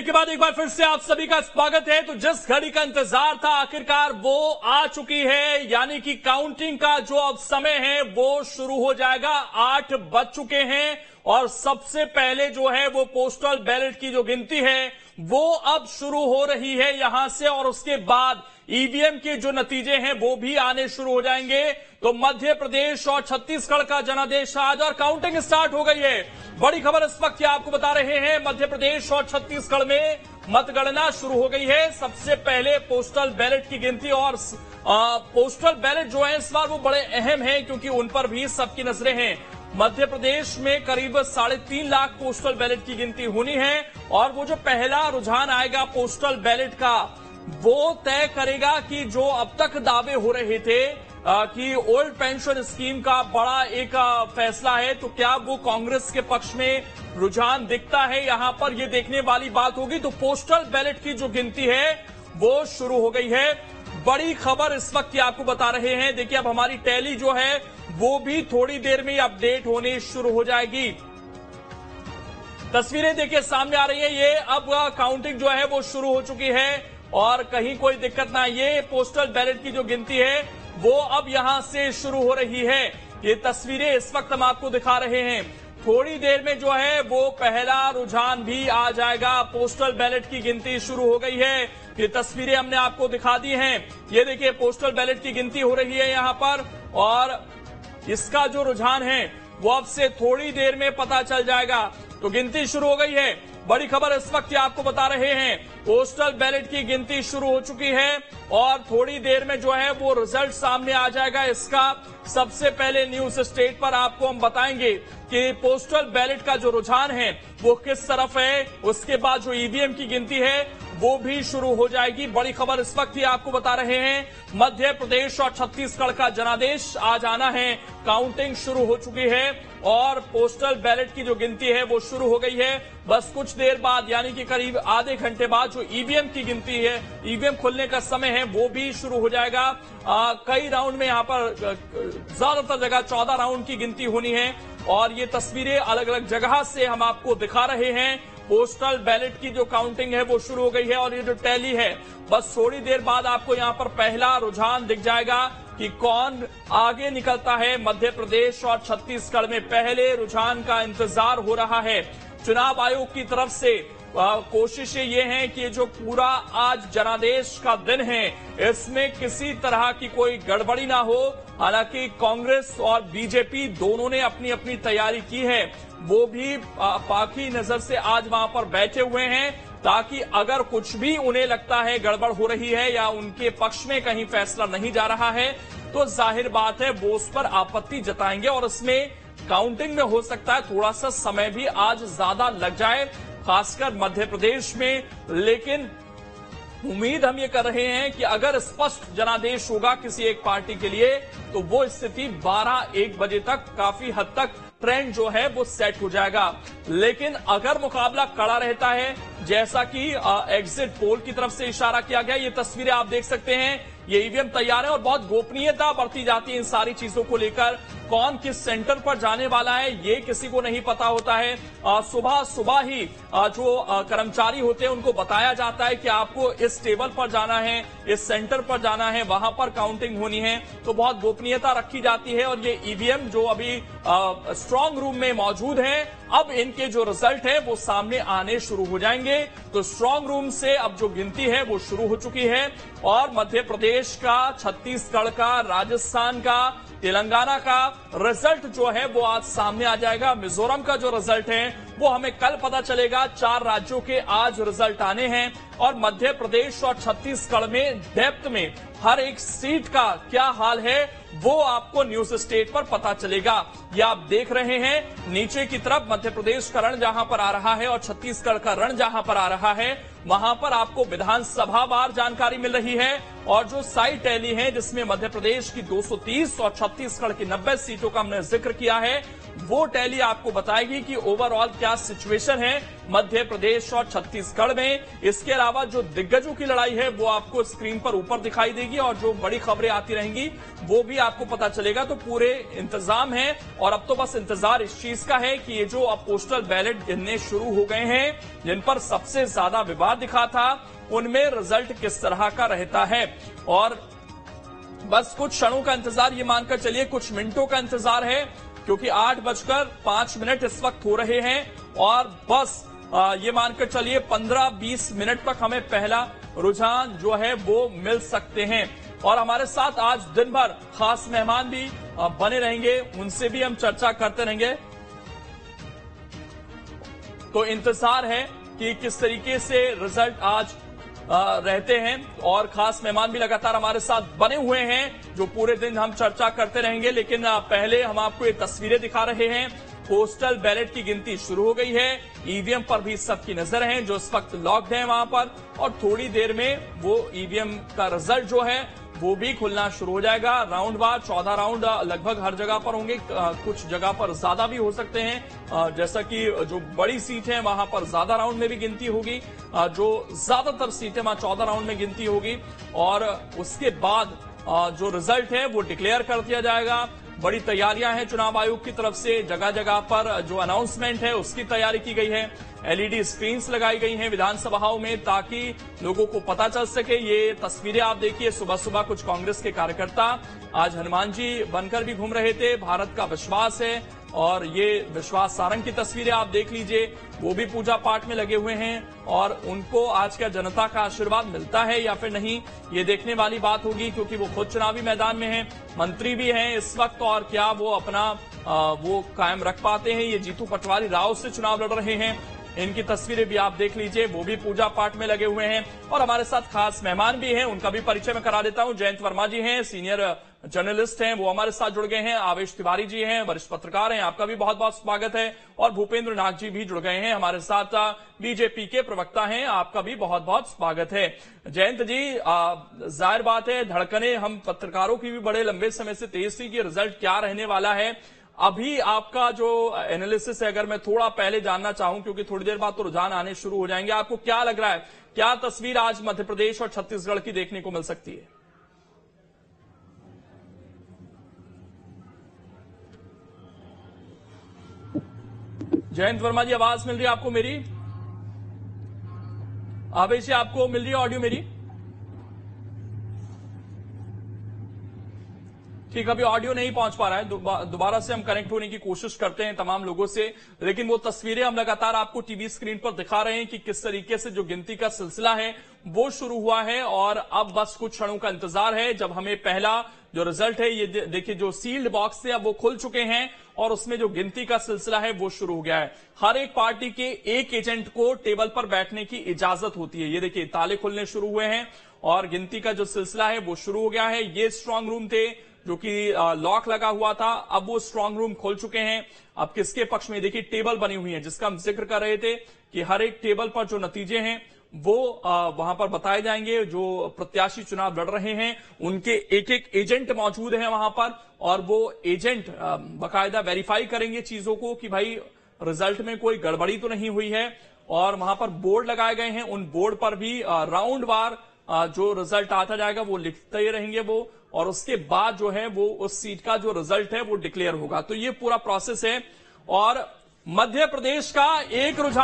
के बाद एक बार फिर से आप सभी का स्वागत है। तो जिस घड़ी का इंतजार था आखिरकार वो आ चुकी है, यानी कि काउंटिंग का जो अब समय है वो शुरू हो जाएगा। 8 बज चुके हैं और सबसे पहले जो है वो पोस्टल बैलेट की जो गिनती है वो अब शुरू हो रही है यहां से, और उसके बाद ईवीएम के जो नतीजे हैं वो भी आने शुरू हो जाएंगे। तो मध्य प्रदेश और छत्तीसगढ़ का जनादेश आज और काउंटिंग स्टार्ट हो गई है। बड़ी खबर इस वक्त आपको बता रहे हैं, मध्य प्रदेश और छत्तीसगढ़ में मतगणना शुरू हो गई है। सबसे पहले पोस्टल बैलेट की गिनती, और पोस्टल बैलेट जो है इस बार वो बड़े अहम है क्योंकि उन पर भी सबकी नजरें हैं। मध्य प्रदेश में करीब 3.5 लाख पोस्टल बैलेट की गिनती होनी है, और वो जो पहला रुझान आएगा पोस्टल बैलेट का वो तय करेगा कि जो अब तक दावे हो रहे थे कि ओल्ड पेंशन स्कीम का बड़ा एक फैसला है, तो क्या वो कांग्रेस के पक्ष में रुझान दिखता है, यहां पर ये देखने वाली बात होगी। तो पोस्टल बैलेट की जो गिनती है वो शुरू हो गई है। बड़ी खबर इस वक्त की आपको बता रहे हैं। देखिए अब हमारी टैली जो है वो भी थोड़ी देर में अपडेट होनी शुरू हो जाएगी। तस्वीरें देखिए सामने आ रही है, ये अब काउंटिंग जो है वो शुरू हो चुकी है और कहीं कोई दिक्कत ना। ये पोस्टल बैलेट की जो गिनती है वो अब यहां से शुरू हो रही है। ये तस्वीरें इस वक्त हम आपको दिखा रहे हैं। थोड़ी देर में जो है वो पहला रुझान भी आ जाएगा। पोस्टल बैलेट की गिनती शुरू हो गई है। ये तस्वीरें हमने आपको दिखा दी हैं। ये देखिए पोस्टल बैलेट की गिनती हो रही है यहां पर, और इसका जो रुझान है वो अब से थोड़ी देर में पता चल जाएगा। तो गिनती शुरू हो गई है। बड़ी खबर इस वक्त आपको बता रहे हैं, पोस्टल बैलेट की गिनती शुरू हो चुकी है और थोड़ी देर में जो है वो रिजल्ट सामने आ जाएगा इसका। सबसे पहले न्यूज स्टेट पर आपको हम बताएंगे कि पोस्टल बैलेट का जो रुझान है वो किस तरफ है। उसके बाद जो ईवीएम की गिनती है वो भी शुरू हो जाएगी। बड़ी खबर इस वक्त ही आपको बता रहे हैं, मध्य प्रदेश और छत्तीसगढ़ का जनादेश आज आना है। काउंटिंग शुरू हो चुकी है और पोस्टल बैलेट की जो गिनती है वो शुरू हो गई है। बस कुछ देर बाद यानी कि करीब आधे घंटे बाद जो ईवीएम की गिनती है, ईवीएम खुलने का समय है, वो भी शुरू हो जाएगा। कई राउंड में यहाँ पर ज्यादातर जगह 14 राउंड की गिनती होनी है, और ये तस्वीरें अलग अलग जगह से हम आपको दिखा रहे हैं। पोस्टल बैलेट की जो काउंटिंग है वो शुरू हो गई है और ये जो टैली है बस थोड़ी देर बाद आपको यहाँ पर पहला रुझान दिख जाएगा कि कौन आगे निकलता है। मध्य प्रदेश और छत्तीसगढ़ में पहले रुझान का इंतजार हो रहा है। चुनाव आयोग की तरफ से कोशिशें ये हैं कि जो पूरा आज जनादेश का दिन है इसमें किसी तरह की कोई गड़बड़ी ना हो। हालांकि कांग्रेस और बीजेपी दोनों ने अपनी अपनी तैयारी की है, वो भी पाकी नजर से आज वहां पर बैठे हुए हैं ताकि अगर कुछ भी उन्हें लगता है गड़बड़ हो रही है या उनके पक्ष में कहीं फैसला नहीं जा रहा है तो जाहिर बात है वो उस पर आपत्ति जताएंगे, और इसमें काउंटिंग में हो सकता है थोड़ा सा समय भी आज ज्यादा लग जाए, खासकर मध्य प्रदेश में। लेकिन उम्मीद हम ये कर रहे हैं कि अगर स्पष्ट जनादेश होगा किसी एक पार्टी के लिए तो वो स्थिति 12-1 बजे तक काफी हद तक ट्रेंड जो है वो सेट हो जाएगा। लेकिन अगर मुकाबला कड़ा रहता है, जैसा कि एग्जिट पोल की तरफ से इशारा किया गया, ये तस्वीरें आप देख सकते हैं, ये ईवीएम तैयार है और बहुत गोपनीयता बरती जाती है इन सारी चीजों को लेकर। कौन किस सेंटर पर जाने वाला है ये किसी को नहीं पता होता है। सुबह सुबह ही जो कर्मचारी होते हैं उनको बताया जाता है कि आपको इस टेबल पर जाना है, इस सेंटर पर जाना है, वहां पर काउंटिंग होनी है। तो बहुत गोपनीयता रखी जाती है और ये ईवीएम जो अभी स्ट्रांग रूम में मौजूद है, अब इनके जो रिजल्ट है वो सामने आने शुरू हो जाएंगे। तो स्ट्रांग रूम से अब जो गिनती है वो शुरू हो चुकी है और मध्य प्रदेश का, छत्तीसगढ़ का, राजस्थान का, तेलंगाना का रिजल्ट जो है वो आज सामने आ जाएगा। मिजोरम का जो रिजल्ट है वो हमें कल पता चलेगा। 4 राज्यों के आज रिजल्ट आने हैं और मध्य प्रदेश और छत्तीसगढ़ में डेप्थ में हर एक सीट का क्या हाल है वो आपको न्यूज स्टेट पर पता चलेगा। ये आप देख रहे हैं नीचे की तरफ मध्य प्रदेश का रण जहां पर आ रहा है और छत्तीसगढ़ का रण जहां पर आ रहा है, वहां पर आपको विधानसभा वार जानकारी मिल रही है। और जो साइड टैली है जिसमें मध्य प्रदेश की 230 और छत्तीसगढ़ की 90 सीटों का हमने जिक्र किया है, वो टैली आपको बताएगी कि ओवरऑल क्या क्या सिचुएशन है मध्य प्रदेश और छत्तीसगढ़ में। इसके अलावा जो दिग्गजों की लड़ाई है वो आपको स्क्रीन पर ऊपर दिखाई देगी और जो बड़ी खबरें आती रहेंगी वो भी आपको पता चलेगा। तो पूरे इंतजाम है और अब तो बस इंतजार इस चीज का है कि ये जो अब पोस्टल बैलेट गिनने शुरू हो गए हैं, जिन पर सबसे ज्यादा विवाद दिखा था, उनमें रिजल्ट किस तरह का रहता है। और बस कुछ क्षणों का इंतजार, ये मानकर चलिए कुछ मिनटों का इंतजार है, क्योंकि 8:05 इस वक्त हो रहे हैं और बस ये मानकर चलिए 15-20 मिनट तक हमें पहला रुझान जो है वो मिल सकते हैं। और हमारे साथ आज दिन भर खास मेहमान भी बने रहेंगे, उनसे भी हम चर्चा करते रहेंगे। तो इंतजार है कि किस तरीके से रिजल्ट आज रहते हैं और खास मेहमान भी लगातार हमारे साथ बने हुए हैं, जो पूरे दिन हम चर्चा करते रहेंगे। लेकिन पहले हम आपको ये तस्वीरें दिखा रहे हैं। पोस्टल बैलेट की गिनती शुरू हो गई है, ईवीएम पर भी सबकी नजर है जो इस वक्त लॉक्ड है वहां पर, और थोड़ी देर में वो ईवीएम का रिजल्ट जो है वो भी खुलना शुरू हो जाएगा। राउंड बार 14 राउंड लगभग हर जगह पर होंगे, कुछ जगह पर ज्यादा भी हो सकते हैं, जैसा कि जो बड़ी सीट है वहां पर ज्यादा राउंड में भी गिनती होगी, जो ज्यादातर सीटें वहां 14 राउंड में गिनती होगी। और उसके बाद जो रिजल्ट है वो डिक्लेयर कर दिया जाएगा। बड़ी तैयारियां हैं चुनाव आयोग की तरफ से, जगह जगह पर जो अनाउंसमेंट है उसकी तैयारी की गई है। एलईडी स्क्रीन्स लगाई गई हैं विधानसभाओं में ताकि लोगों को पता चल सके। ये तस्वीरें आप देखिए, सुबह सुबह कुछ कांग्रेस के कार्यकर्ता आज हनुमान जी बनकर भी घूम रहे थे। भारत का विश्वास है, और ये विश्वास सारंग की तस्वीरें आप देख लीजिए, वो भी पूजा पाठ में लगे हुए हैं। और उनको आज क्या जनता का आशीर्वाद मिलता है या फिर नहीं, ये देखने वाली बात होगी, क्योंकि वो खुद चुनावी मैदान में हैं, मंत्री भी हैं इस वक्त, और क्या वो अपना वो कायम रख पाते हैं। ये जीतू पटवारी राव से चुनाव लड़ रहे हैं, इनकी तस्वीरें भी आप देख लीजिए, वो भी पूजा पाठ में लगे हुए हैं। और हमारे साथ खास मेहमान भी हैं, उनका भी परिचय मैं करा देता हूं। जयंत वर्मा जी हैं, सीनियर जर्नलिस्ट हैं, वो हमारे साथ जुड़ गए हैं। आवेश तिवारी जी हैं, वरिष्ठ पत्रकार हैं, आपका भी बहुत बहुत स्वागत है। और भूपेंद्र नाथ जी भी जुड़ गए हैं हमारे साथ, बीजेपी के प्रवक्ता हैं, आपका भी बहुत बहुत स्वागत है। जयंत जी, जाहिर बात है धड़कने हम पत्रकारों की भी बड़े लंबे समय से तेज थी कि रिजल्ट क्या रहने वाला है। अभी आपका जो एनालिसिस है, अगर मैं थोड़ा पहले जानना चाहूं, क्योंकि थोड़ी देर बाद तो रुझान आने शुरू हो जाएंगे, आपको क्या लग रहा है, क्या तस्वीर आज मध्य प्रदेश और छत्तीसगढ़ की देखने को मिल सकती है? जयंत वर्मा जी, आवाज मिल रही है आपको मेरी? आवेश जी, आपको मिल रही है ऑडियो मेरी? ठीक, अभी ऑडियो नहीं पहुंच पा रहा है, दोबारा से हम कनेक्ट होने की कोशिश करते हैं तमाम लोगों से। लेकिन वो तस्वीरें हम लगातार आपको टीवी स्क्रीन पर दिखा रहे हैं कि किस तरीके से जो गिनती का सिलसिला है वो शुरू हुआ है। और अब बस कुछ क्षणों का इंतजार है जब हमें पहला जो रिजल्ट है, ये देखिए जो सील्ड बॉक्स थे अब वो खुल चुके हैं और उसमें जो गिनती का सिलसिला है वो शुरू हो गया है। हर एक पार्टी के एक एजेंट को टेबल पर बैठने की इजाजत होती है। ये देखिए ताले खुलने शुरू हुए हैं और गिनती का जो सिलसिला है वो शुरू हो गया है। ये स्ट्रांग रूम थे जो कि लॉक लगा हुआ था, अब वो स्ट्रांग रूम खोल चुके हैं। अब किसके पक्ष में, देखिए टेबल बनी हुई है जिसका हम जिक्र कर रहे थे कि हर एक टेबल पर जो नतीजे हैं वो वहां पर बताए जाएंगे। जो प्रत्याशी चुनाव लड़ रहे हैं उनके एक एक एजेंट मौजूद हैं वहां पर, और वो एजेंट बाकायदा वेरीफाई करेंगे चीजों को कि भाई रिजल्ट में कोई गड़बड़ी तो नहीं हुई है। और वहां पर बोर्ड लगाए गए हैं, उन बोर्ड पर भी राउंड वार जो रिजल्ट आता जाएगा वो लिखते ही रहेंगे वो, और उसके बाद जो है वो उस सीट का जो रिजल्ट है वो डिक्लेयर होगा। तो ये पूरा प्रोसेस है। और मध्य प्रदेश का एक रुझान